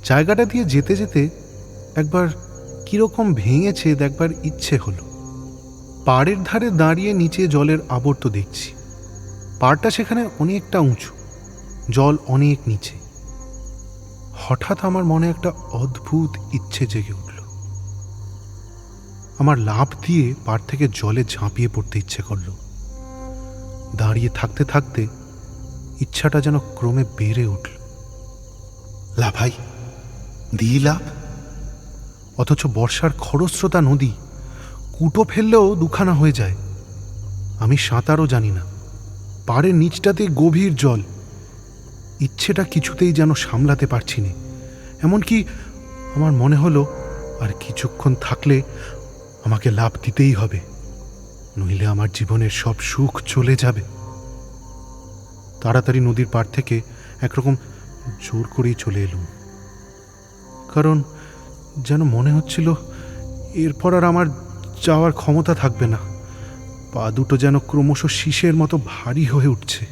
জায়গাটা দিয়ে যেতে যেতে একবার কীরকম ভেঙেছে দেখবার ইচ্ছে হলো। পাড়ের ধারে দাঁড়িয়ে নিচে জলের আবর্ত দেখছি। পাড়টা সেখানে অনেকটা উঁচু, জল অনেক নিচে। হঠাৎ আমার মনে একটা অদ্ভুত ইচ্ছে জেগে উঠল। আমার লাফ দিয়ে পাড় থেকে জলে ঝাঁপিয়ে পড়তে ইচ্ছে করল। দাঁড়িয়ে থাকতে থাকতে ইচ্ছাটা যেন ক্রমে বেড়ে উঠল। লাফাই, দিই লাফ। অথচ বর্ষার খরস্রোতা নদী, কুটো ফেললেও দুখানা হয়ে যায়। আমি সাঁতারও জানি না, পাড়ের নিচটাতে গভীর জল। ইচ্ছেটা কিছুতেই যেন সামলাতে পারছি না। এমনকি আমার মনে হলো আর কিছুক্ষণ থাকলে আমাকে লাফ দিতেই হবে, নইলে আমার জীবনের সব সুখ চলে যাবে। তাড়াতাড়ি নদীর পাড় থেকে একরকম জোর করেই চলে এলুম, কারণ যেন মনে হচ্ছিল এরপর আর আমার যাওয়ার ক্ষমতা থাকবে না। পা দুটো যেন ক্রমশ শীষের মতো ভারী হয়ে উঠছে।